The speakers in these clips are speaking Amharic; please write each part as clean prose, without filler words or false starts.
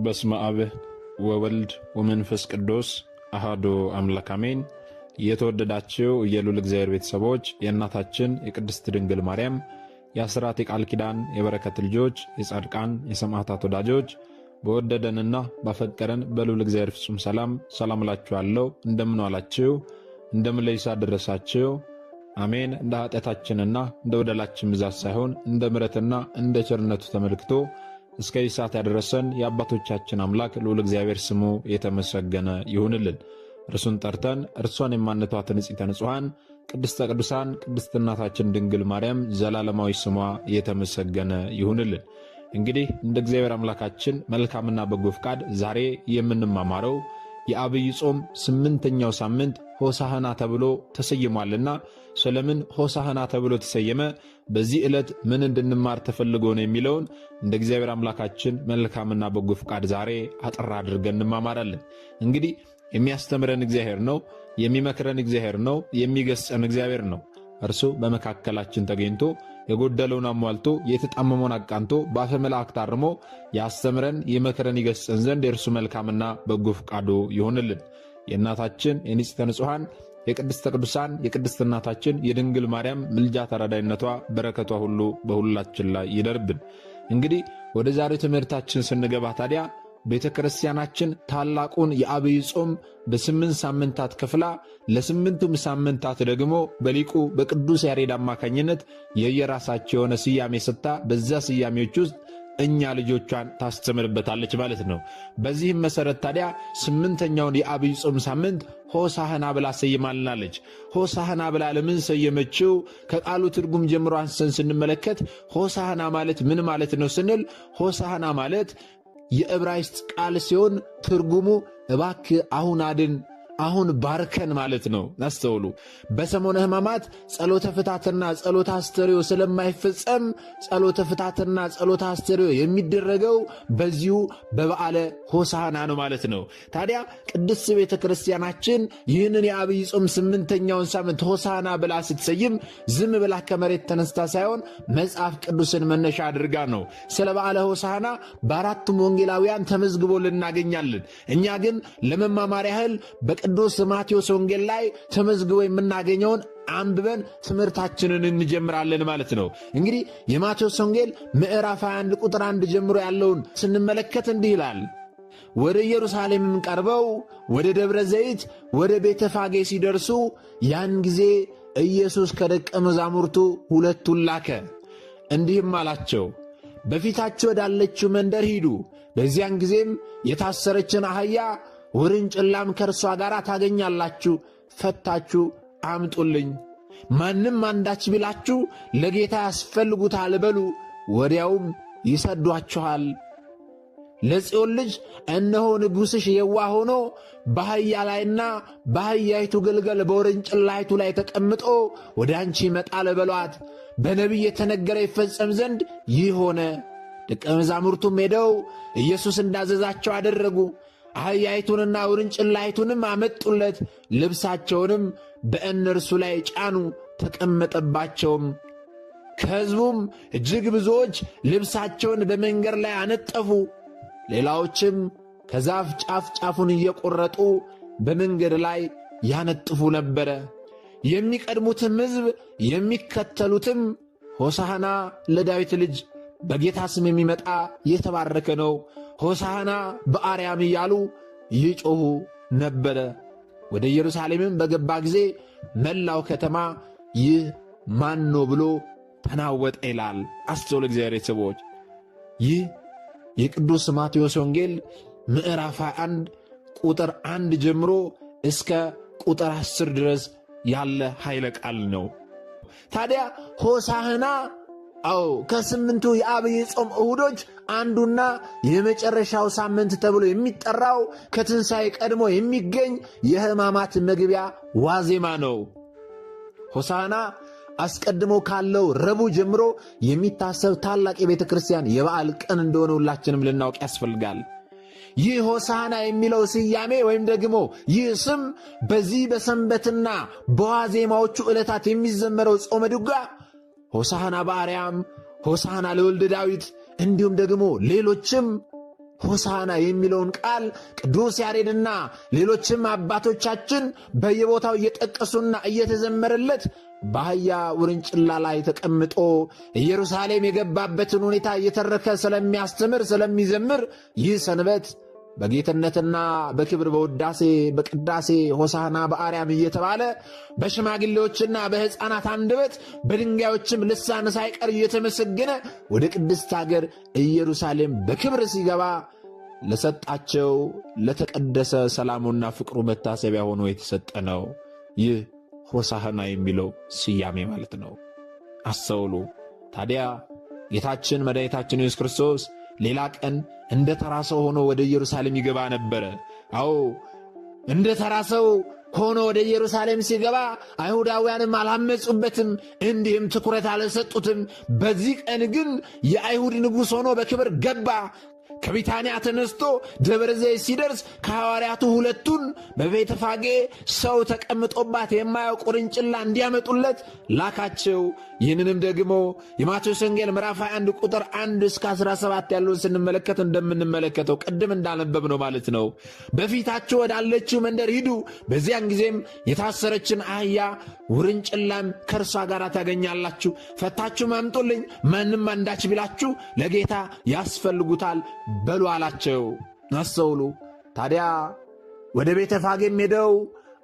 በስመ አብ ወወልድ ወመንፈስ ቅዱስ አሐዱ አምላክ አሜን። የተወደዳችሁ የልዑል እግዚአብሔር ቤተሰቦች የእናታችን የቅድስት ድንግል ማርያም የአስራት የቃል ኪዳን የበረከት ልጆች የጻድቃን የሰማዕታት ወዳጆች በወደደንና ባፈቀረን በልዑል እግዚአብሔር ፍጹም ሰላም እላችኋለሁ። እንደምን ዋላችሁ? እንደምን ለይሳ ደረሳችሁ? አሜን። እንደ ኃጢአታችንና እንደ በደላችን ብዛት ሳይሆን እንደ ምሕረትና እንደ ቸርነቱ ተመልክቶ እስከዚህ ሰዓት ያደረሰን የአባቶቻችን አምላክ ልዑል እግዚአብሔር ስሙ የተመሰገነ ይሁንልን። እርሱን ጠርተን እርሷን የማንተዋት ንጽሕተ ንጹሐን ቅድስተ ቅዱሳን ቅድስት እናታችን ድንግል ማርያም ዘላለማዊ ስሟ የተመሰገነ ይሁንልን። እንግዲህ እንደ እግዚአብሔር አምላካችን መልካምና በጎ ፍቃድ ዛሬ የምንማማረው የአብይ ጾም 8ኛው ሳምንት ሆሳዕና ተብሎ ተሰይሟልና ስለምን ሆሳዕና ተብሎ ተሰየመ፣ በዚህ ዕለት ምን እንድንማር ተፈልጎ ነው የሚለውን እንደ እግዚአብሔር አምላካችን መልካምና በጎ ፍቃድ ዛሬ አጠር አድርገን እንማማራለን። እንግዲህ የሚያስተምረን እግዚአብሔር ነው፣ የሚመክረን እግዚአብሔር ነው፣ የሚገስጸን እግዚአብሔር ነው። እርሱ በመካከላችን ተገኝቶ የጎደለውን አሟልቶ የተጣመመውን አቃንቶ በአፈ መላእክት አርሞ ያስተምረን ይመክረን ይገስጸን ዘንድ የእርሱ መልካምና በጎ ፍቃዱ ይሆንልን። የእናታችን የንጽሕተ ንጹሐን የቅድስተ ቅዱሳን የቅድስት እናታችን የድንግል ማርያም ምልጃ ተራዳይነቷ በረከቷ ሁሉ በሁላችን ላይ ይደርብን። እንግዲህ ወደ ዛሬው ትምህርታችን ስንገባ ታዲያ ቤተ ክርስቲያናችን ታላቁን የአብይ ጾም በ8 ሳምንታት ክፍላ ለ8ቱም ሳምንታት ደግሞ በሊቁ በቅዱስ ያሬድ አማካኝነት የየራሳቸው የሆነ ስያሜ ሰጥታ በዛ ስያሜዎች ውስጥ እኛ ልጆቿን ታስተምርበታለች ማለት ነው። በዚህም መሰረት ታዲያ 8ኛውን የአብይ ጾም ሳምንት ሆሳዕና ብላ ሰይማልናለች። ሆሳዕና ብላ ለምን ሰየመችው? ከቃሉ ትርጉም ጀምሮ አንስተን ስንመለከት ሆሳዕና ማለት ምን ማለት ነው ስንል ሆሳዕና ማለት የዕብራይስጥ ቃል ሲሆን ትርጉሙ እባክህ አሁን አድን፣ አሁን ባርከን ማለት ነው። አስተውሉ። በሰሞነ ሕማማት ጸሎተ ፍታትና ጸሎተ አስተርእዮ ስለማይፈጸም ጸሎተ ፍታትና ጸሎተ አስተርእዮ የሚደረገው በዚሁ በበዓለ ሆሳዕና ነው ማለት ነው። ታዲያ ቅድስት ቤተ ክርስቲያናችን ይህንን የአብይ ጾም 8ኛውን ሳምንት ሆሳዕና ብላ ስትሰይም ዝም ብላ ከመሬት ተነስታ ሳይሆን መጽሐፍ ቅዱስን መነሻ አድርጋ ነው። ስለ በዓለ ሆሳዕና በአራቱም ወንጌላውያን ተመዝግቦ ልናገኛለን። እኛ ግን ለመማማር ያህል ቅዱስ ማቴዎስ ወንጌል ላይ ተመዝግቦ የምናገኘውን አንብበን ትምህርታችንን እንጀምራለን ማለት ነው። እንግዲህ የማቴዎስ ወንጌል ምዕራፍ 21 ቁጥር 1 ጀምሮ ያለውን ስንመለከት እንዲህ ይላል። ወደ ኢየሩሳሌምም ቀርበው ወደ ደብረ ዘይት ወደ ቤተ ፋጌ ሲደርሱ ያን ጊዜ ኢየሱስ ከደቀ መዛሙርቱ 2ቱን ላከ፣ እንዲህም አላቸው፣ በፊታችሁ ወዳለችው መንደር ሂዱ። በዚያን ጊዜም የታሰረችን አህያ ውርንጭላም ከእርሷ ጋር ታገኛላችሁ፣ ፈታችሁ አምጡልኝ። ማንም አንዳች ቢላችሁ ለጌታ ያስፈልጉታል በሉ፣ ወዲያውም ይሰዷችኋል። ለጽዮን ልጅ እነሆ ንጉሥሽ የዋህ ሆኖ በአህያ ላይና በአህያይቱ ግልገል በውርንጭላይቱ ላይ ተቀምጦ ወደ አንቺ ይመጣል በሏት። በነቢይ የተነገረ ይፈጸም ዘንድ ይህ ሆነ። ደቀ መዛሙርቱም ሄደው ኢየሱስ እንዳዘዛቸው አደረጉ። አህያይቱንና ውርንጭላይቱንም አመጡለት፣ ልብሳቸውንም በእነርሱ ላይ ጫኑ፣ ተቀመጠባቸውም። ከሕዝቡም እጅግ ብዙዎች ልብሳቸውን በመንገድ ላይ አነጠፉ። ሌላዎችም ከዛፍ ጫፍ ጫፉን እየቆረጡ በመንገድ ላይ ያነጥፉ ነበረ። የሚቀድሙትም ሕዝብ የሚከተሉትም ሆሳዕና ለዳዊት ልጅ በጌታ ስም የሚመጣ የተባረከ ነው፣ ሆሳዕና በአርያም እያሉ ይጮኹ ነበረ። ወደ ኢየሩሳሌምም በገባ ጊዜ መላው ከተማ ይህ ማን ነው ብሎ ተናወጠ ይላል። አስተውሉ እግዚአብሔር ቤተሰቦች፣ ይህ የቅዱስ ማቴዎስ ወንጌል ምዕራፍ 21 ቁጥር 1 ጀምሮ እስከ ቁጥር 10 ድረስ ያለ ኃይለ ቃል ነው። ታዲያ ሆሳዕና ከ8ቱ የአብይ ጾም እሁዶች አንዱና የመጨረሻው ሳምንት ተብሎ የሚጠራው ከትንሣኤ ቀድሞ የሚገኝ የሕማማት መግቢያ ዋዜማ ነው። ሆሳዕና አስቀድሞ ካለው ረቡዕ ጀምሮ የሚታሰብ ታላቅ የቤተ ክርስቲያን የበዓል ቀን እንደሆነ ሁላችንም ልናውቅ ያስፈልጋል። ይህ ሆሳዕና የሚለው ስያሜ ወይም ደግሞ ይህ ስም በዚህ በሰንበትና በዋዜማዎቹ ዕለታት የሚዘመረው ጾመ ድጓ ሆሳዕና በአርያም፣ ሆሳዕና ለወልደ ዳዊት እንዲሁም ደግሞ ሌሎችም ሆሳዕና የሚለውን ቃል ቅዱስ ያሬድና ሌሎችም አባቶቻችን በየቦታው እየጠቀሱና እየተዘመረለት በአህያ ውርንጭላ ላይ ተቀምጦ ኢየሩሳሌም የገባበትን ሁኔታ እየተረከ ስለሚያስተምር ስለሚዘምር ይህ ሰንበት በጌትነትና በክብር በውዳሴ በቅዳሴ ሆሳዕና በአርያም እየተባለ በሽማግሌዎችና በሕፃናት አንደበት በድንጋዮችም ልሳን ሳይቀር እየተመሰገነ ወደ ቅድስት አገር ኢየሩሳሌም በክብር ሲገባ ለሰጣቸው ለተቀደሰ ሰላሙና ፍቅሩ መታሰቢያ ሆኖ የተሰጠ ነው። ይህ ሆሳዕና የሚለው ስያሜ ማለት ነው። አስተውሉ። ታዲያ ጌታችን መድኃኒታችን ኢየሱስ ክርስቶስ ሌላ ቀን እንደ ተራ ሰው ሆኖ ወደ ኢየሩሳሌም ይገባ ነበረ። አዎ እንደ ተራ ሰው ሆኖ ወደ ኢየሩሳሌም ሲገባ አይሁዳውያንም አላመጹበትም፣ እንዲህም ትኩረት አልሰጡትም። በዚህ ቀን ግን የአይሁድ ንጉሥ ሆኖ በክብር ገባ። ከቢታንያ ተነስቶ ደብረ ዘይት ሲደርስ ከሐዋርያቱ ሁለቱን በቤተፋጌ ሰው ተቀምጦባት የማያውቅ ውርንጭላ እንዲያመጡለት ላካቸው። ይህንንም ደግሞ የማቴዎስ ወንጌል ምዕራፍ 21 ቁጥር 1 እስከ 17 ያለውን ስንመለከት እንደምንመለከተው ቅድም እንዳነበብ ነው ማለት ነው። በፊታችሁ ወዳለችው መንደር ሂዱ፣ በዚያን ጊዜም የታሰረችን አህያ ውርንጭላም ከእርሷ ጋር ታገኛላችሁ፣ ፈታችሁ አምጡልኝ፣ ማንም አንዳች ቢላችሁ ለጌታ ያስፈልጉታል በሉ አላቸው። አስተውሉ። ታዲያ ወደ ቤተ ፋጌም ሄደው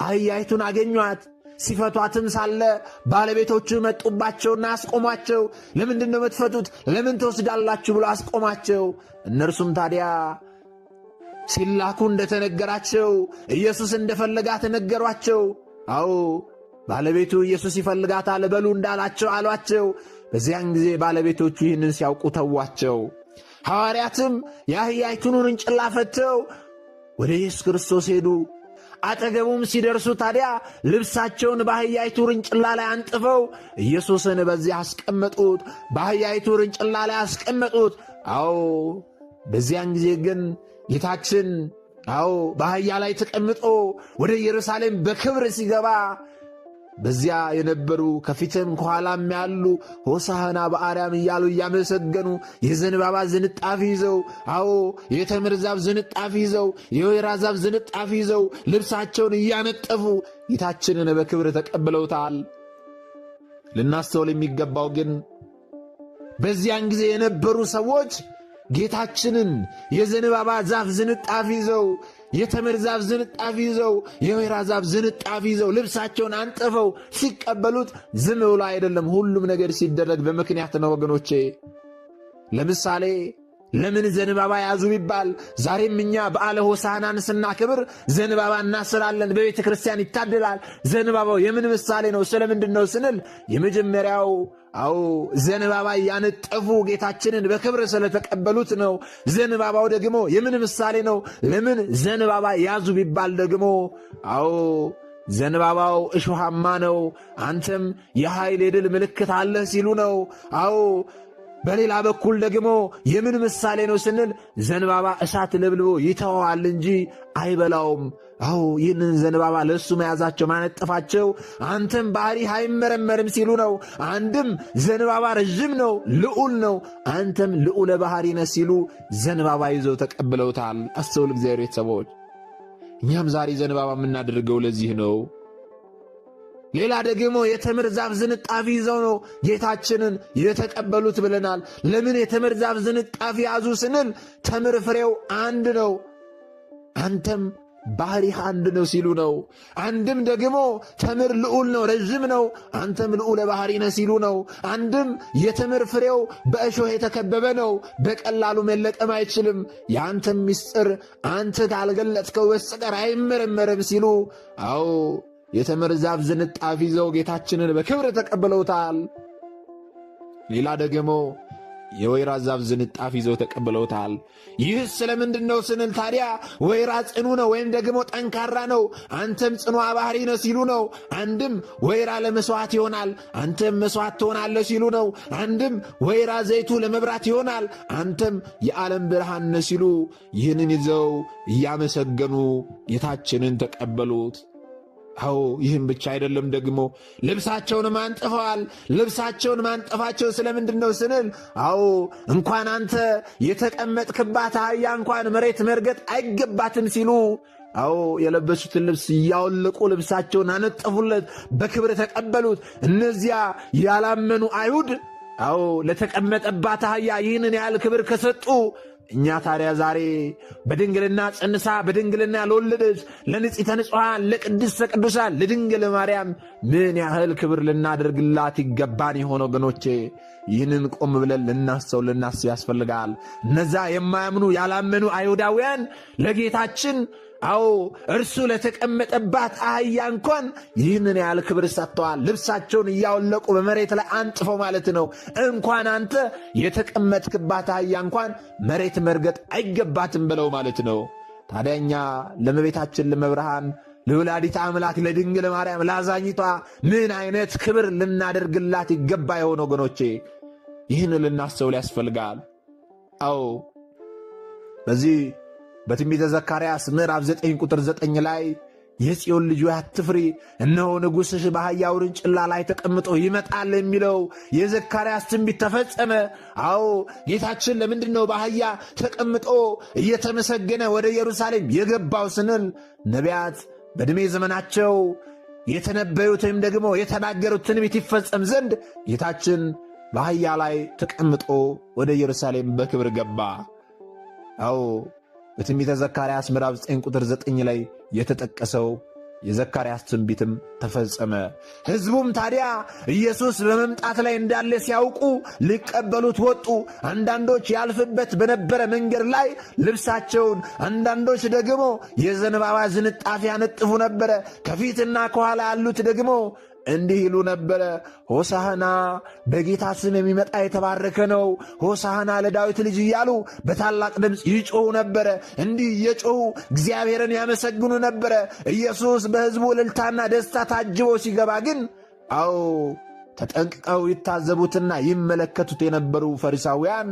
አህያይቱን አገኟት። ሲፈቷትም ሳለ ባለቤቶቹ መጡባቸውና አስቆሟቸው። ለምንድን ነው የምትፈቱት? ለምን ትወስዳላችሁ ብሎ አስቆማቸው። እነርሱም ታዲያ ሲላኩ እንደተነገራቸው ኢየሱስ እንደፈለጋት ነገሯቸው። አዎ ባለቤቱ ኢየሱስ ይፈልጋታል በሉ እንዳላቸው አሏቸው። በዚያን ጊዜ ባለቤቶቹ ይህንን ሲያውቁ ተዋቸው። ሐዋርያትም የአህያይቱን ውርንጭላ ፈተው ወደ ኢየሱስ ክርስቶስ ሄዱ። አጠገቡም ሲደርሱ ታዲያ ልብሳቸውን በአህያይቱ ውርንጭላ ላይ አንጥፈው ኢየሱስን በዚህ አስቀመጡት፣ በአህያይቱ ውርንጭላ ላይ አስቀመጡት። አዎ በዚያን ጊዜ ግን ጌታችን በአህያ ላይ ተቀምጦ ወደ ኢየሩሳሌም በክብር ሲገባ በዚያ የነበሩ ከፊትም ከኋላም ያሉ ሆሳዕና በአርያም እያሉ እያመሰገኑ የዘንባባ ዝንጣፊ ይዘው የተምር ዛፍ ዝንጣፊ ይዘው የወይራ ዛፍ ዝንጣፊ ይዘው ልብሳቸውን እያነጠፉ ጌታችንን በክብር ተቀብለውታል። ልናስተውል የሚገባው ግን በዚያን ጊዜ የነበሩ ሰዎች ጌታችንን የዘንባባ ዛፍ ዝንጣፊ ይዘው የተምር ዛፍ ዝንጣፊ ይዘው የወይራ ዛፍ ዝንጣፊ ይዘው ልብሳቸውን አንጥፈው ሲቀበሉት ዝም ብሎ አይደለም። ሁሉም ነገር ሲደረግ በምክንያት ነው ወገኖቼ። ለምሳሌ ለምን ዘንባባ ያዙ ቢባል ዛሬም እኛ በዓለ ሆሳዕናን ስናክብር ዘንባባ እናስራለን፣ በቤተ ክርስቲያን ይታደላል። ዘንባባው የምን ምሳሌ ነው? ስለምንድን ነው ስንል የመጀመሪያው ዘንባባ ያነጠፉ ጌታችንን በክብር ስለተቀበሉት ነው። ዘንባባው ደግሞ የምን ምሳሌ ነው? ለምን ዘንባባ ያዙ ቢባል ደግሞ ዘንባባው እሾሃማ ነው፣ አንተም የኃይል የድል ምልክት አለህ ሲሉ ነው። በሌላ በኩል ደግሞ የምን ምሳሌ ነው ስንል ዘንባባ እሳት ለብልቦ ይተዋል እንጂ አይበላውም። ይህንን ዘንባባ ለእሱ መያዛቸው ማነጠፋቸው አንተም ባሕሪህ አይመረመርም ሲሉ ነው። አንድም ዘንባባ ረዥም ነው፣ ልዑል ነው፣ አንተም ልዑለ ባሕሪ ነህ ሲሉ ዘንባባ ይዘው ተቀብለውታል። አስተውል እግዚአብሔር ቤተሰቦች፣ እኛም ዛሬ ዘንባባ የምናደርገው ለዚህ ነው። ሌላ ደግሞ የተምር ዛፍ ዝንጣፊ ይዘው ነው ጌታችንን የተቀበሉት ብለናል። ለምን የተምር ዛፍ ዝንጣፊ ያዙ ስንል ተምር ፍሬው አንድ ነው፣ አንተም ባሕሪህ አንድ ነው ሲሉ ነው። አንድም ደግሞ ተምር ልዑል ነው፣ ረዥም ነው፣ አንተም ልዑለ ባሕሪ ነህ ሲሉ ነው። አንድም የተምር ፍሬው በእሾህ የተከበበ ነው፣ በቀላሉ መለቀም አይችልም፣ የአንተም ምስጢር አንተ ካልገለጥከው በስተቀር አይመረመርም ሲሉ የተምር ዛፍ ዝንጣፊ ይዘው ጌታችንን በክብር ተቀብለውታል። ሌላ ደግሞ የወይራ ዛፍ ዝንጣፍ ይዘው ተቀብለውታል። ይህ ስለምንድን ነው ስንል ታዲያ ወይራ ጽኑ ነው ወይም ደግሞ ጠንካራ ነው፣ አንተም ጽኑ ባህሪ ነው ሲሉ ነው። አንድም ወይራ ለመስዋዕት ይሆናል፣ አንተም መስዋዕት ትሆናለህ ሲሉ ነው። አንድም ወይራ ዘይቱ ለመብራት ይሆናል፣ አንተም የዓለም ብርሃን ነህ ሲሉ ይህንን ይዘው እያመሰገኑ ጌታችንን ተቀበሉት። አዎ ይህም ብቻ አይደለም፣ ደግሞ ልብሳቸውን አንጥፈዋል። ልብሳቸውን ማንጠፋቸው ስለምንድን ነው ስንል፣ አዎ እንኳን አንተ የተቀመጥክባት አህያ እንኳን መሬት መርገጥ አይገባትም ሲሉ፣ አዎ የለበሱትን ልብስ እያወለቁ ልብሳቸውን አነጠፉለት፣ በክብር ተቀበሉት። እነዚያ ያላመኑ አይሁድ አዎ ለተቀመጠባት አህያ ይህንን ያህል ክብር ከሰጡ፣ እኛ ታዲያ ዛሬ በድንግልና ጸንሳ በድንግልና ለወለደች ለንጽሕተ ንጹሐን ለቅድስተ ቅዱሳን ለድንግል ማርያም ምን ያህል ክብር ልናደርግላት ይገባን የሆነ ወገኖቼ፣ ይህንን ቆም ብለን ልናስብ ያስፈልጋል። እነዛ የማያምኑ ያላመኑ አይሁዳውያን ለጌታችን አዎ እርሱ ለተቀመጠባት አህያ እንኳን ይህንን ያህል ክብር ሰጥተዋል። ልብሳቸውን እያወለቁ በመሬት ላይ አንጥፈው ማለት ነው። እንኳን አንተ የተቀመጥክባት አህያ እንኳን መሬት መርገጥ አይገባትም ብለው ማለት ነው። ታዲያ እኛ ለእመቤታችን ለመብርሃን ለወላዲተ አምላክ ለድንግል ማርያም ለአዛኝቷ ምን አይነት ክብር ልናደርግላት ይገባ የሆነ ወገኖቼ፣ ይህን ልናስተውል ያስፈልጋል። አዎ በዚህ በትንቢተ ዘካርያስ ምዕራፍ 9 ቁጥር 9 ላይ የጽዮን ልጅ ሆይ አትፍሪ፣ እነሆ ንጉሥሽ በአህያ ውርንጭላ ላይ ተቀምጦ ይመጣል የሚለው የዘካርያስ ትንቢት ተፈጸመ። አዎ ጌታችን ለምንድን ነው በአህያ ተቀምጦ እየተመሰገነ ወደ ኢየሩሳሌም የገባው ስንል፣ ነቢያት በዕድሜ ዘመናቸው የተነበዩት ወይም ደግሞ የተናገሩት ትንቢት ይፈጸም ዘንድ ጌታችን በአህያ ላይ ተቀምጦ ወደ ኢየሩሳሌም በክብር ገባ። አዎ በትንቢተ ዘካርያስ ምዕራፍ 9 ቁጥር 9 ላይ የተጠቀሰው የዘካርያስ ትንቢትም ተፈጸመ። ሕዝቡም ታዲያ ኢየሱስ በመምጣት ላይ እንዳለ ሲያውቁ ሊቀበሉት ወጡ። አንዳንዶች ያልፍበት በነበረ መንገድ ላይ ልብሳቸውን፣ አንዳንዶች ደግሞ የዘንባባ ዝንጣፊ ያነጥፉ ነበረ። ከፊትና ከኋላ ያሉት ደግሞ እንዲህ ይሉ ነበረ፣ ሆሳህና በጌታ ስም የሚመጣ የተባረከ ነው፣ ሆሳህና ለዳዊት ልጅ እያሉ በታላቅ ድምፅ ይጮኹ ነበረ። እንዲህ እየጮኹ እግዚአብሔርን ያመሰግኑ ነበረ። ኢየሱስ በሕዝቡ እልልታና ደስታ ታጅቦ ሲገባ ግን አዎ ተጠንቅቀው ይታዘቡትና ይመለከቱት የነበሩ ፈሪሳውያን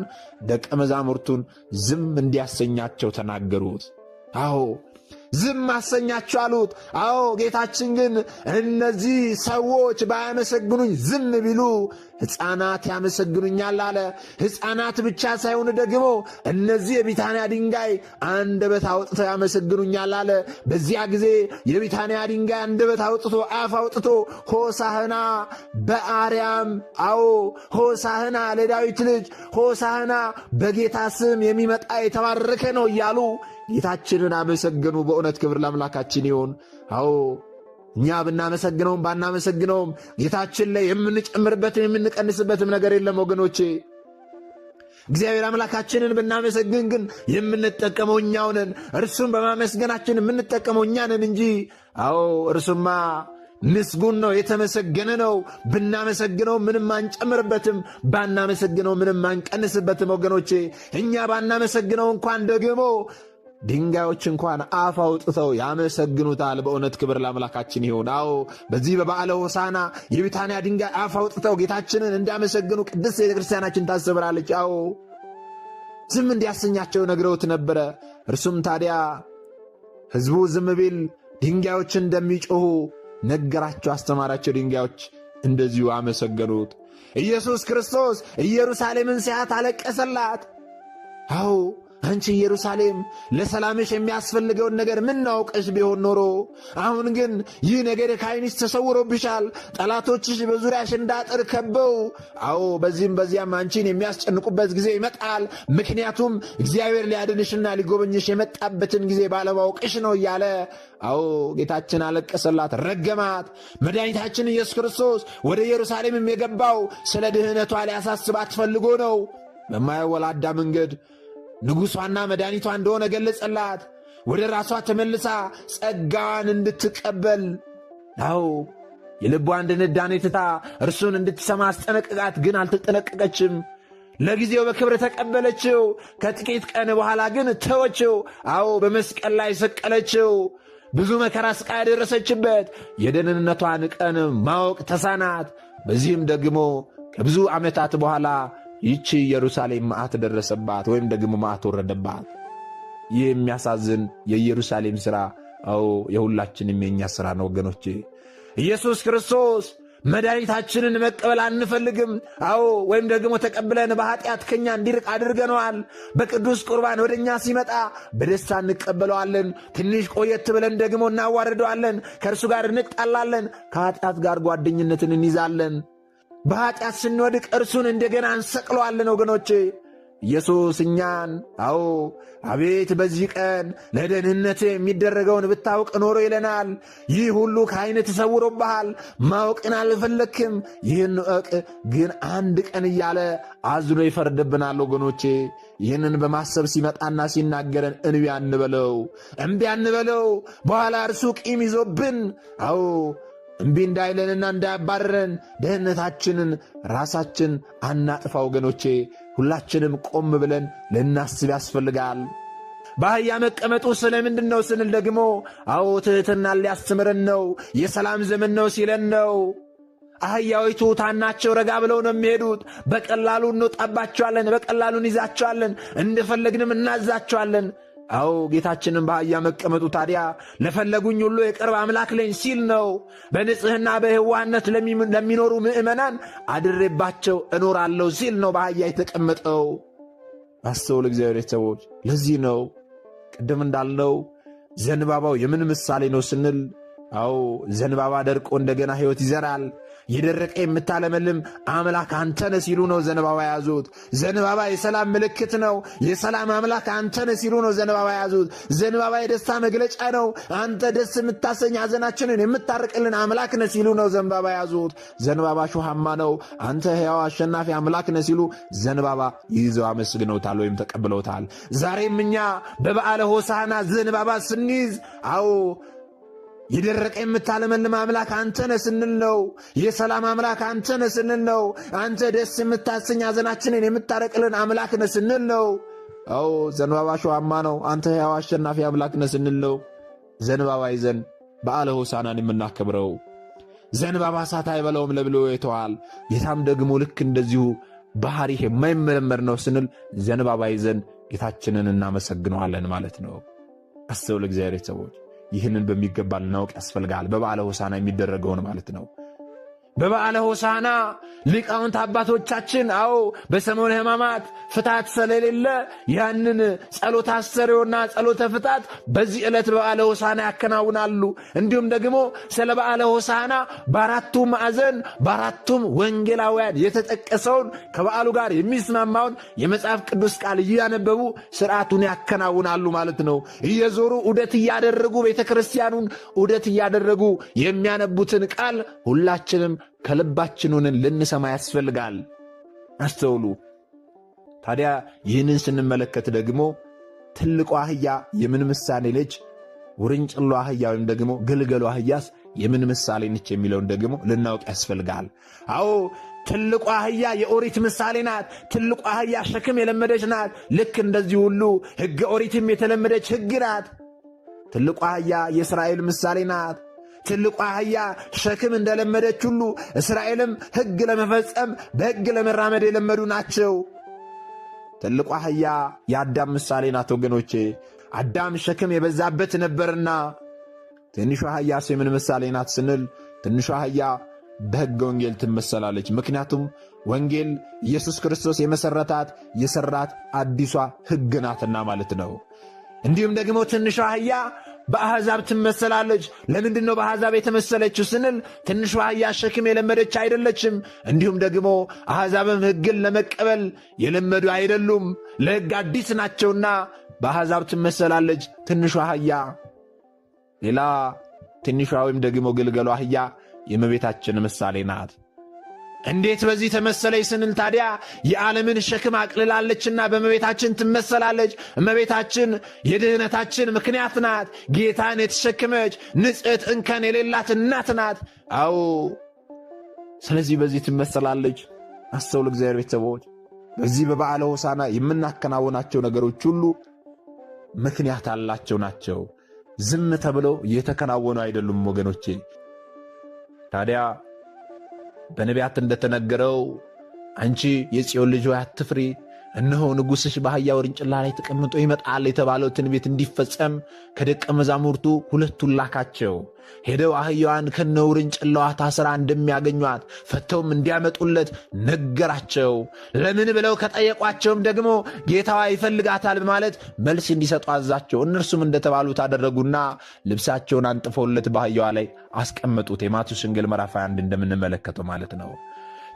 ደቀ መዛሙርቱን ዝም እንዲያሰኛቸው ተናገሩት። አዎ ዝም አሰኛቸው አሉት። አዎ ጌታችን ግን እነዚህ ሰዎች ባያመሰግኑኝ ዝም ቢሉ ሕፃናት ያመሰግኑኛል አለ። ሕፃናት ብቻ ሳይሆን ደግሞ እነዚህ የቢታንያ ድንጋይ አንደበት አውጥተው ያመሰግኑኛል አለ። በዚያ ጊዜ የቢታንያ ድንጋይ አንደበት አውጥቶ አፍ አውጥቶ ሆሳህና በአርያም፣ አዎ ሆሳህና ለዳዊት ልጅ፣ ሆሳህና በጌታ ስም የሚመጣ የተባረከ ነው እያሉ ጌታችንን አመሰገኑ። በእውነት ክብር ለአምላካችን ይሁን። አዎ እኛ ብናመሰግነውም ባናመሰግነውም ጌታችን ላይ የምንጨምርበትም የምንቀንስበትም ነገር የለም ወገኖቼ። እግዚአብሔር አምላካችንን ብናመሰግን ግን የምንጠቀመው እኛው ነን። እርሱም በማመስገናችን የምንጠቀመው እኛ ነን እንጂ አዎ እርሱማ ምስጉን ነው፣ የተመሰገነ ነው። ብናመሰግነው ምንም አንጨምርበትም፣ ባናመሰግነው ምንም አንቀንስበትም ወገኖቼ። እኛ ባናመሰግነው እንኳን ደግሞ ድንጋዮች እንኳን አፍ አውጥተው ያመሰግኑታል። በእውነት ክብር ለአምላካችን ይሁን። አዎ በዚህ በበዓለ ሆሳዕና የቢታንያ ድንጋይ አፍ አውጥተው ጌታችንን እንዳመሰግኑ ቅድስት ቤተ ክርስቲያናችን ታስብራለች። አዎ ዝም እንዲያሰኛቸው ነግረውት ነበረ። እርሱም ታዲያ ሕዝቡ ዝም ቢል ድንጋዮች እንደሚጮኹ ነገራቸው፣ አስተማራቸው። ድንጋዮች እንደዚሁ አመሰገኑት። ኢየሱስ ክርስቶስ ኢየሩሳሌምን ሲያት አለቀሰላት። አዎ አንቺ ኢየሩሳሌም ለሰላምሽ የሚያስፈልገውን ነገር ምናውቀሽ ቢሆን ኖሮ፣ አሁን ግን ይህ ነገር ከዓይንሽ ተሰውሮብሻል። ጠላቶችሽ በዙሪያሽ እንዳጥር ከበው፣ አዎ በዚህም በዚያም አንቺን የሚያስጨንቁበት ጊዜ ይመጣል። ምክንያቱም እግዚአብሔር ሊያድንሽና ሊጎበኝሽ የመጣበትን ጊዜ ባለማወቅሽ ነው እያለ አዎ ጌታችን አለቀሰላት፣ ረገማት። መድኃኒታችን ኢየሱስ ክርስቶስ ወደ ኢየሩሳሌምም የገባው ስለ ድህነቷ ሊያሳስባት ፈልጎ ነው። በማያወላዳ መንገድ ንጉሷና መድኃኒቷ እንደሆነ ገለጸላት። ወደ ራሷ ተመልሳ ጸጋዋን እንድትቀበል አዎ የልቧን ድንዳኔ ትታ እርሱን እንድትሰማ አስጠነቀቃት። ግን አልተጠነቀቀችም። ለጊዜው በክብር ተቀበለችው። ከጥቂት ቀን በኋላ ግን ተወችው። አዎ በመስቀል ላይ ሰቀለችው። ብዙ መከራ ስቃይ ያደረሰችበት የደህንነቷን ቀን ማወቅ ተሳናት። በዚህም ደግሞ ከብዙ ዓመታት በኋላ ይቺ ኢየሩሳሌም መዓት ደረሰባት፣ ወይም ደግሞ መዓት ወረደባት። ይህ የሚያሳዝን የኢየሩሳሌም ሥራ፣ አዎ የሁላችንም የኛ ሥራ ነው ወገኖቼ። ኢየሱስ ክርስቶስ መድኃኒታችንን መቀበል አንፈልግም። አዎ ወይም ደግሞ ተቀብለን በኃጢአት ከኛ እንዲርቅ አድርገነዋል። በቅዱስ ቁርባን ወደ እኛ ሲመጣ በደስታ እንቀበለዋለን። ትንሽ ቆየት ብለን ደግሞ እናዋርደዋለን። ከእርሱ ጋር እንጣላለን። ከኃጢአት ጋር ጓደኝነትን እንይዛለን። በኃጢአት ስንወድቅ እርሱን እንደገና እንሰቅለዋለን ወገኖቼ። ኢየሱስ እኛን አዎ አቤት በዚህ ቀን ለደህንነት የሚደረገውን ብታውቅ ኖሮ ይለናል። ይህ ሁሉ ከዓይን ተሰውሮብሃል፣ ማወቅን አልፈለክም። ይህን እወቅ ግን አንድ ቀን እያለ አዝኖ ይፈርድብናል ወገኖቼ። ይህንን በማሰብ ሲመጣና ሲናገረን እንቢ አንበለው፣ እምቢ አንበለው። በኋላ እርሱ ቂም ይዞብን አዎ እምቢ እንዳይለንና እንዳያባረረን ደህንነታችንን ራሳችን አናጥፋ ወገኖቼ። ሁላችንም ቆም ብለን ልናስብ ያስፈልጋል። በአህያ መቀመጡ ስለምንድን ነው ስንል ደግሞ አዎ ትሕትናን ሊያስተምረን ነው። የሰላም ዘመን ነው ሲለን ነው። አህያዊቱ ታናቸው ረጋ ብለው ነው የሚሄዱት። በቀላሉ እንወጣባቸዋለን፣ በቀላሉ እንይዛቸዋለን፣ እንደፈለግንም እናዛቸዋለን። አዎ ጌታችንም በአህያ መቀመጡ ታዲያ ለፈለጉኝ ሁሉ የቅርብ አምላክ ነኝ ሲል ነው። በንጽሕና በሕዋነት ለሚኖሩ ምእመናን አድሬባቸው እኖራለሁ ሲል ነው በአህያ የተቀመጠው። አስተውል እግዚአብሔር ሰዎች። ለዚህ ነው ቅድም እንዳልነው ዘንባባው የምን ምሳሌ ነው ስንል አዎ ዘንባባ ደርቆ እንደገና ሕይወት ይዘራል። የደረቀ የምታለመልም አምላክ አንተነ ሲሉ ነው ዘንባባ ያዙት። ዘንባባ የሰላም ምልክት ነው። የሰላም አምላክ አንተነ ሲሉ ነው ዘንባባ ያዙት። ዘንባባ የደስታ መግለጫ ነው። አንተ ደስ የምታሰኝ ሐዘናችንን የምታርቅልን አምላክ ነ ሲሉ ነው ዘንባባ ያዙት። ዘንባባ ሾሃማ ነው። አንተ ሕያው አሸናፊ አምላክ ነ ሲሉ ዘንባባ ይዘው አመስግነውታል ወይም ተቀብለውታል። ዛሬም እኛ በበዓለ ሆሳዕና ዘንባባ ስንይዝ አዎ የደረቀ የምታለመልም አምላክ አንተ ነህ ስንል ነው። የሰላም አምላክ አንተ ነህ ስንል ነው። አንተ ደስ የምታሰኝ ሐዘናችንን የምታረቅልን አምላክ ነህ ስንል ነው። አዎ ዘንባባ ሾሃማ ነው። አንተ ሕያው አሸናፊ አምላክ ነህ ስንል ነው ዘንባባ ይዘን በዓለ ሆሳዕናን የምናከብረው። ዘንባባ እሳት አይበላውም ለብሎ የተዋል። ጌታም ደግሞ ልክ እንደዚሁ ባህሪህ የማይመረመር ነው ስንል ዘንባባ ይዘን ጌታችንን እናመሰግነዋለን ማለት ነው። አስተውል እግዚአብሔር ሰዎች። ይህንን በሚገባ ልናውቅ ያስፈልጋል። በበዓለ ሆሳዕና የሚደረገውን ማለት ነው። በበዓለ ሆሳዕና ሊቃውንት አባቶቻችን አዎ በሰሙነ ሕማማት ፍታት ስለሌለ ያንን ጸሎተ አስተርእዮና ጸሎተ ፍታት በዚህ ዕለት በበዓለ ሆሳዕና ያከናውናሉ። እንዲሁም ደግሞ ስለ በዓለ ሆሳዕና በአራቱም ማዕዘን በአራቱም ወንጌላውያን የተጠቀሰውን ከበዓሉ ጋር የሚስማማውን የመጽሐፍ ቅዱስ ቃል እያነበቡ ሥርዓቱን ያከናውናሉ ማለት ነው። እየዞሩ ዑደት እያደረጉ ቤተ ክርስቲያኑን ዑደት እያደረጉ የሚያነቡትን ቃል ሁላችንም ከልባችንን ልንሰማ ያስፈልጋል። አስተውሉ። ታዲያ ይህንን ስንመለከት ደግሞ ትልቋ አህያ የምን ምሳሌ ነች? ውርንጭሎ አህያ ወይም ደግሞ ግልገሉ አህያስ የምን ምሳሌ ነች የሚለውን ደግሞ ልናውቅ ያስፈልጋል። አዎ ትልቋ አህያ የኦሪት ምሳሌ ናት። ትልቋ አህያ ሸክም የለመደች ናት። ልክ እንደዚህ ሁሉ ሕገ ኦሪትም የተለመደች ሕግ ናት። ትልቋ አህያ የእስራኤል ምሳሌ ናት። ትልቋ አህያ ሸክም እንደለመደች ሁሉ እስራኤልም ሕግ ለመፈጸም በሕግ ለመራመድ የለመዱ ናቸው። ትልቋ አህያ የአዳም ምሳሌ ናት ወገኖቼ። አዳም ሸክም የበዛበት ነበርና ትንሿ አህያስ የምን ምሳሌ ናት ስንል ትንሿ አህያ በሕገ ወንጌል ትመሰላለች። ምክንያቱም ወንጌል ኢየሱስ ክርስቶስ የመሠረታት የሠራት አዲሷ ሕግ ናትና ማለት ነው። እንዲሁም ደግሞ ትንሿ አህያ በአሕዛብ ትመሰላለች። ለምንድን ነው በአሕዛብ የተመሰለችው ስንል ትንሿ አህያ ሸክም የለመደች አይደለችም። እንዲሁም ደግሞ አሕዛብም ሕግን ለመቀበል የለመዱ አይደሉም፣ ለሕግ አዲስ ናቸውና በአሕዛብ ትመሰላለች ትንሿ አህያ። ሌላ ትንሿ ወይም ደግሞ ግልገሉ አህያ የእመቤታችን ምሳሌ ናት። እንዴት በዚህ ተመሰለች ስንል ታዲያ የዓለምን ሸክም አቅልላለችና በእመቤታችን ትመሰላለች። እመቤታችን የድኅነታችን ምክንያት ናት። ጌታን የተሸከመች ንጽሕት እንከን የሌላት እናት ናት። አዎ ስለዚህ በዚህ ትመሰላለች። አስተውሉ እግዚአብሔር ቤተሰቦች። በዚህ በበዓለ ሆሳዕና የምናከናውናቸው ነገሮች ሁሉ ምክንያት አላቸው ናቸው። ዝም ተብለው የተከናወኑ አይደሉም ወገኖቼ። ታዲያ በነቢያት እንደተነገረው አንቺ የጽዮን ልጅ ሆይ አትፍሪ፣ እነሆ ንጉሥሽ በአህያ ውርንጭላ ላይ ተቀምጦ ይመጣል የተባለው ትንቢት እንዲፈጸም ከደቀ መዛሙርቱ ሁለቱን ላካቸው። ሄደው አህያዋን ከነ ውርንጭላዋ ታስራ እንደሚያገኟት ፈተውም እንዲያመጡለት ነገራቸው። ለምን ብለው ከጠየቋቸውም ደግሞ ጌታዋ ይፈልጋታል በማለት መልስ እንዲሰጡ አዛቸው። እነርሱም እንደተባሉት አደረጉና ልብሳቸውን አንጥፈውለት በአህያዋ ላይ አስቀመጡት። የማቴዎስ ወንጌል ምዕራፍ 21 እንደምንመለከተው ማለት ነው።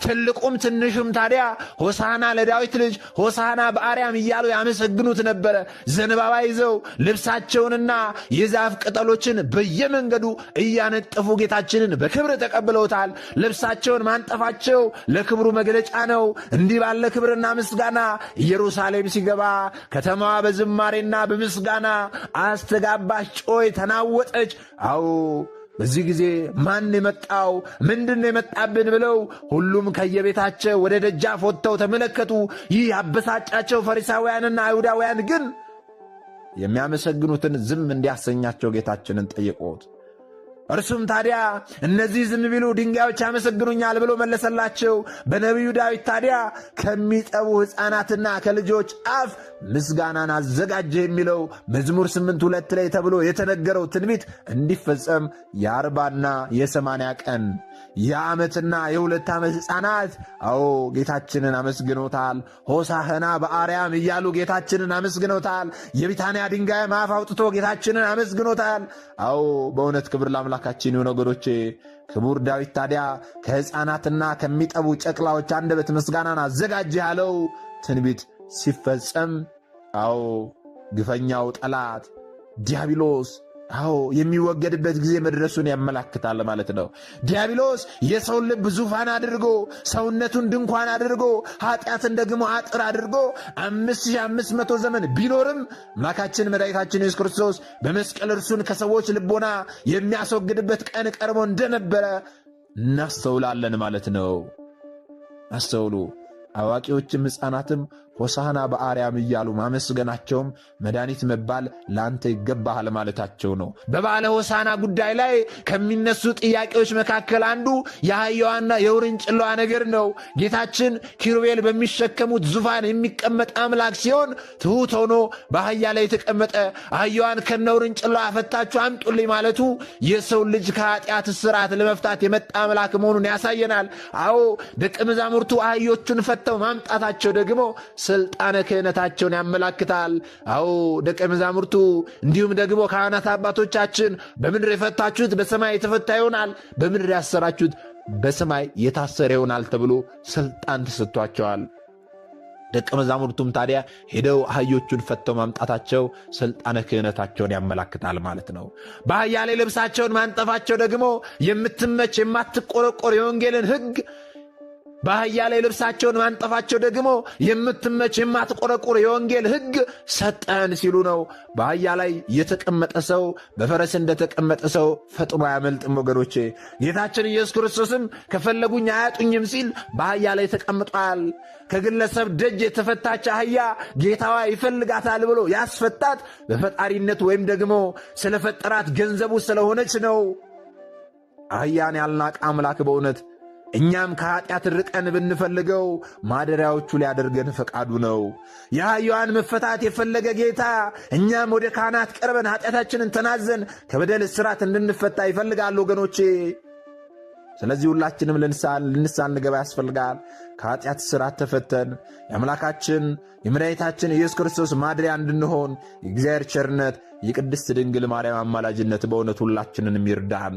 ትልቁም ትንሹም ታዲያ ሆሳና ለዳዊት ልጅ ሆሳና በአርያም እያሉ ያመሰግኑት ነበረ። ዘንባባ ይዘው ልብሳቸውንና የዛፍ ቅጠሎችን በየመንገዱ እያነጠፉ ጌታችንን በክብር ተቀብለውታል። ልብሳቸውን ማንጠፋቸው ለክብሩ መግለጫ ነው። እንዲህ ባለ ክብርና ምስጋና ኢየሩሳሌም ሲገባ ከተማዋ በዝማሬና በምስጋና አስተጋባች፣ ጮይ፣ ተናወጠች። አዎ በዚህ ጊዜ ማን የመጣው ምንድን የመጣብን ብለው ሁሉም ከየቤታቸው ወደ ደጃፍ ወጥተው ተመለከቱ። ይህ አበሳጫቸው ፈሪሳውያንና አይሁዳውያን ግን የሚያመሰግኑትን ዝም እንዲያሰኛቸው ጌታችንን ጠየቁት። እርሱም ታዲያ እነዚህ ዝም ቢሉ ድንጋዮች ያመሰግኑኛል ብሎ መለሰላቸው። በነቢዩ ዳዊት ታዲያ ከሚጠቡ ሕፃናትና ከልጆች አፍ ምስጋናን አዘጋጀ የሚለው መዝሙር 8:2 ላይ ተብሎ የተነገረው ትንቢት እንዲፈጸም የ40ና የ80 ቀን የዓመትና የ2 ዓመት ሕፃናት አዎ ጌታችንን አመስግኖታል። ሆሳዕና በአርያም እያሉ ጌታችንን አመስግኖታል። የቢታንያ ድንጋይም አፍ አውጥቶ ጌታችንን አመስግኖታል። አዎ በእውነት ክብር ለአምላካችን ይሁን ወገኖቼ። ክቡር ዳዊት ታዲያ ከሕፃናትና ከሚጠቡ ጨቅላዎች አንደበት ምስጋናን አዘጋጀ ያለው ትንቢት ሲፈጸም አዎ ግፈኛው ጠላት ዲያብሎስ አዎ የሚወገድበት ጊዜ መድረሱን ያመላክታል ማለት ነው። ዲያብሎስ የሰውን ልብ ዙፋን አድርጎ ሰውነቱን ድንኳን አድርጎ ኃጢአትን ደግሞ አጥር አድርጎ 5500 ዘመን ቢኖርም አምላካችን መድኃኒታችን ኢየሱስ ክርስቶስ በመስቀል እርሱን ከሰዎች ልቦና የሚያስወግድበት ቀን ቀርቦ እንደነበረ እናስተውላለን ማለት ነው። አስተውሉ። አዋቂዎችም ሕፃናትም ሆሳዕና በአርያም እያሉ ማመስገናቸውም መድኃኒት መባል ለአንተ ይገባሃል ማለታቸው ነው። በበዓለ ሆሳዕና ጉዳይ ላይ ከሚነሱ ጥያቄዎች መካከል አንዱ የአህያዋና የውርንጭላዋ ነገር ነው። ጌታችን ኪሩቤል በሚሸከሙት ዙፋን የሚቀመጥ አምላክ ሲሆን ትሑት ሆኖ በአህያ ላይ የተቀመጠ አህያዋን ከነ ውርንጭላዋ ፈታችሁ አምጡልኝ ማለቱ የሰው ልጅ ከኃጢአት እስራት ለመፍታት የመጣ አምላክ መሆኑን ያሳየናል። አዎ ደቀ መዛሙርቱ አህዮቹን ፈተው ማምጣታቸው ደግሞ ስልጣነ ክህነታቸውን ያመላክታል። አዎ ደቀ መዛሙርቱ እንዲሁም ደግሞ ካህናት አባቶቻችን በምድር የፈታችሁት በሰማይ የተፈታ ይሆናል፣ በምድር ያሰራችሁት በሰማይ የታሰረ ይሆናል ተብሎ ስልጣን ተሰጥቷቸዋል። ደቀ መዛሙርቱም ታዲያ ሄደው አህዮቹን ፈተው ማምጣታቸው ስልጣነ ክህነታቸውን ያመላክታል ማለት ነው። በአህያ ላይ ልብሳቸውን ማንጠፋቸው ደግሞ የምትመች የማትቆረቆር የወንጌልን ሕግ በአህያ ላይ ልብሳቸውን ማንጠፋቸው ደግሞ የምትመች የማትቆረቁር የወንጌል ሕግ ሰጠን ሲሉ ነው። በአህያ ላይ የተቀመጠ ሰው በፈረስ እንደተቀመጠ ሰው ፈጥኖ አያመልጥም ወገኖቼ። ጌታችን ኢየሱስ ክርስቶስም ከፈለጉኝ አያጡኝም ሲል በአህያ ላይ ተቀምጧል። ከግለሰብ ደጅ የተፈታች አህያ ጌታዋ ይፈልጋታል ብሎ ያስፈታት በፈጣሪነት ወይም ደግሞ ስለፈጠራት ገንዘቡ ስለሆነች ነው። አህያን ያልናቀ አምላክ በእውነት እኛም ከኃጢአት ርቀን ብንፈልገው ማደሪያዎቹ ሊያደርገን ፈቃዱ ነው። የአህያዋን መፈታት የፈለገ ጌታ እኛም ወደ ካህናት ቀርበን ኃጢአታችንን ተናዘን ከበደል እስራት እንድንፈታ ይፈልጋል ወገኖቼ። ስለዚህ ሁላችንም ልንስሐ እንገባ ያስፈልጋል። ከኃጢአት እስራት ተፈተን የአምላካችን የመድኃኒታችን ኢየሱስ ክርስቶስ ማደሪያ እንድንሆን የእግዚአብሔር ቸርነት የቅድስት ድንግል ማርያም አማላጅነት በእውነት ሁላችንን ይርዳን።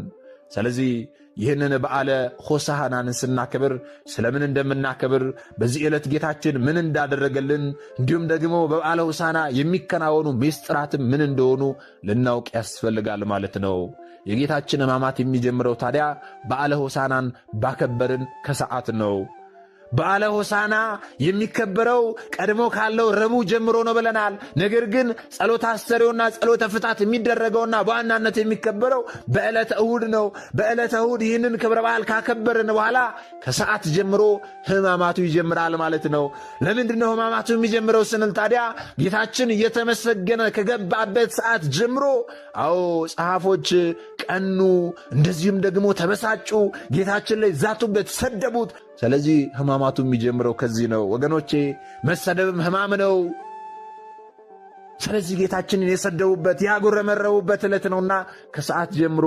ስለዚህ ይህንን በዓለ ሆሳዕናን ስናከብር ስለምን እንደምናከብር በዚህ ዕለት ጌታችን ምን እንዳደረገልን እንዲሁም ደግሞ በበዓለ ሆሳዕና የሚከናወኑ ምስጢራትም ምን እንደሆኑ ልናውቅ ያስፈልጋል ማለት ነው። የጌታችን ሕማማት የሚጀምረው ታዲያ በዓለ ሆሳዕናን ባከበርን ከሰዓት ነው። በዓለ ሆሳና የሚከበረው ቀድሞ ካለው ረቡዕ ጀምሮ ነው ብለናል። ነገር ግን ጸሎተ አስተርእዮና ጸሎተ ፍታት የሚደረገውና በዋናነት የሚከበረው በዕለተ እሁድ ነው። በዕለተ እሁድ ይህንን ክብረ በዓል ካከበርን በኋላ ከሰዓት ጀምሮ ሕማማቱ ይጀምራል ማለት ነው። ለምንድን ነው ሕማማቱ የሚጀምረው ስንል ታዲያ ጌታችን እየተመሰገነ ከገባበት ሰዓት ጀምሮ ጸሐፎች ቀኑ፣ እንደዚሁም ደግሞ ተበሳጩ፣ ጌታችን ላይ ዛቱበት፣ ሰደቡት። ስለዚህ ሕማማቱ የሚጀምረው ከዚህ ነው ወገኖቼ። መሰደብም ሕማም ነው። ስለዚህ ጌታችንን የሰደቡበት ያጉረመረቡበት ዕለት ነውና ከሰዓት ጀምሮ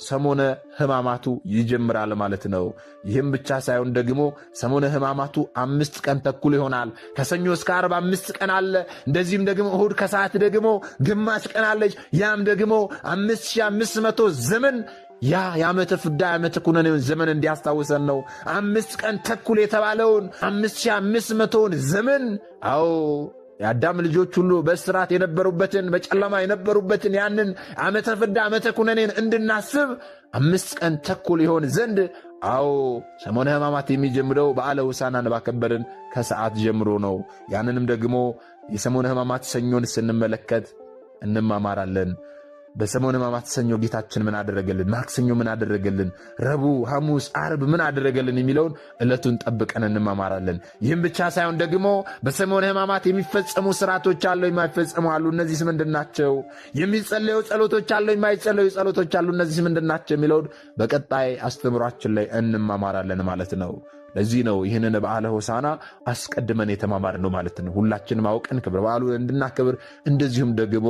ሰሞነ ሕማማቱ ይጀምራል ማለት ነው። ይህም ብቻ ሳይሆን ደግሞ ሰሞነ ሕማማቱ 5 ቀን ተኩል ይሆናል። ከሰኞ እስከ ዓርብ 5 ቀን አለ። እንደዚህም ደግሞ እሁድ ከሰዓት ደግሞ ግማሽ ቀን አለች። ያም ደግሞ 5500 ዘመን የዓመተ ፍዳ የዓመተ ኩነኔውን ዘመን እንዲያስታውሰን ነው። 5 ቀን ተኩል የተባለውን 5500ውን ዘመን የአዳም ልጆች ሁሉ በእስራት የነበሩበትን በጨለማ የነበሩበትን ያንን ዓመተ ፍዳ ዓመተ ኩነኔን እንድናስብ 5 ቀን ተኩል ይሆን ዘንድ ሰሞነ ሕማማት የሚጀምረው በዓለ ሆሳዕናን ባከበርን ከሰዓት ጀምሮ ነው። ያንንም ደግሞ የሰሞነ ሕማማት ሰኞን ስንመለከት እንማማራለን። በሰሞነ ሕማማት ሰኞ ጌታችን ምን አደረገልን፣ ማክሰኞ ምን አደረገልን፣ ረቡዕ፣ ሐሙስ፣ ዓርብ ምን አደረገልን የሚለውን ዕለቱን ጠብቀን እንማማራለን። ይህም ብቻ ሳይሆን ደግሞ በሰሞነ ሕማማት የሚፈጸሙ ስርዓቶች አሉ፣ የማይፈጸሙ አሉ። እነዚህስ ምንድን ናቸው? የሚጸለዩ ጸሎቶች አሉ፣ የማይጸለዩ ጸሎቶች አሉ። እነዚህስ ምንድን ናቸው የሚለውን በቀጣይ አስተምሯችን ላይ እንማማራለን ማለት ነው። ለዚህ ነው ይህንን በዓለ ሆሳዕና አስቀድመን የተማማርነው ማለት ነው። ሁላችንም አውቀን ክብረ በዓሉን እንድናከብር እንደዚሁም ደግሞ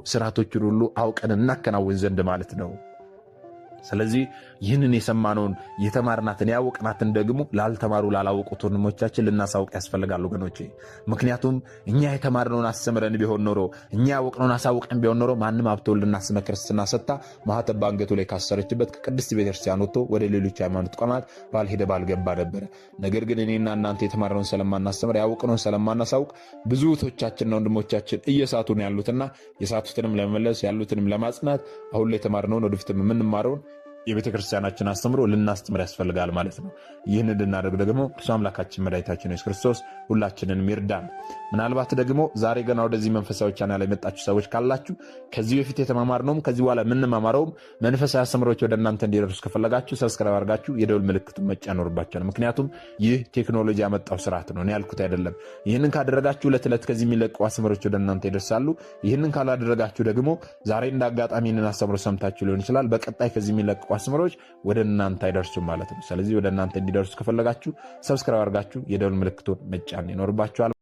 ስርዓቶችን ሁሉ አውቀን እናከናውን ዘንድ ማለት ነው። ስለዚህ ይህንን የሰማነውን የተማርናትን ያወቅናትን ደግሞ ላልተማሩ ላላወቁት ወንድሞቻችን ልናሳውቅ ያስፈልጋል ወገኖቼ። ምክንያቱም እኛ የተማርነውን አስተምረን ቢሆን ኖሮ፣ እኛ ያወቅነውን አሳውቀን ቢሆን ኖሮ ማንም ሀብተ ወልድና ስመ ክርስትና ሰጥታ ማኅተብ በአንገቱ ላይ ካሰረችበት ከቅድስት ቤተክርስቲያን ወጥቶ ወደ ሌሎች ሃይማኖት ተቋማት ባልሄደ ባልገባ ነበረ። ነገር ግን እኔና እናንተ የተማርነውን ስለማናስተምር ያወቅነውን ስለማናሳውቅ ብዙ እህቶቻችንና ወንድሞቻችን እየሳቱ ነው ያሉትና የሳቱትንም ለመመለስ ያሉትንም ለማጽናት አሁን ላይ የተማርነውን ወደፊትም የምንማረውን የቤተ ክርስቲያናችን አስተምሮ ልናስተምር ያስፈልጋል ማለት ነው። ይህን እንድናደርግ ደግሞ እርሱ አምላካችን መድኃኒታችን ኢየሱስ ክርስቶስ ሁላችንንም ይርዳን። ምናልባት ደግሞ ዛሬ ገና ወደዚህ መንፈሳዊ ቻናል ላይ የመጣችሁ ሰዎች ካላችሁ ከዚህ በፊት የተማማርነውም ከዚህ በኋላ የምንማማረውም መንፈሳዊ አስተምሮች ወደ እናንተ እንዲደርሱ ከፈለጋችሁ ሰብስክራይብ አድርጋችሁ የደውል ምልክቱን መጫን ይኖርባችኋል። ምክንያቱም ይህ ቴክኖሎጂ ያመጣው ስርዓት ነው፣ እኔ ያልኩት አይደለም። ይህንን ካደረጋችሁ ዕለት ዕለት ከዚህ የሚለቁ አስተምሮች ወደ እናንተ ይደርሳሉ። ይህንን ካላደረጋችሁ ደግሞ ዛሬ እንደ አጋጣሚ ይህንን አስተምሮ ሰምታችሁ ሊሆን ይችላል፣ በቀጣይ ከዚህ የሚለቁ አስተምሮች ወደ እናንተ አይደርሱም ማለት ነው። ስለዚህ ወደ እናንተ እንዲደርሱ ከፈለጋችሁ ሰብስክራይብ አድርጋችሁ የደውል ምልክቱን መጫን ይኖርባችኋል።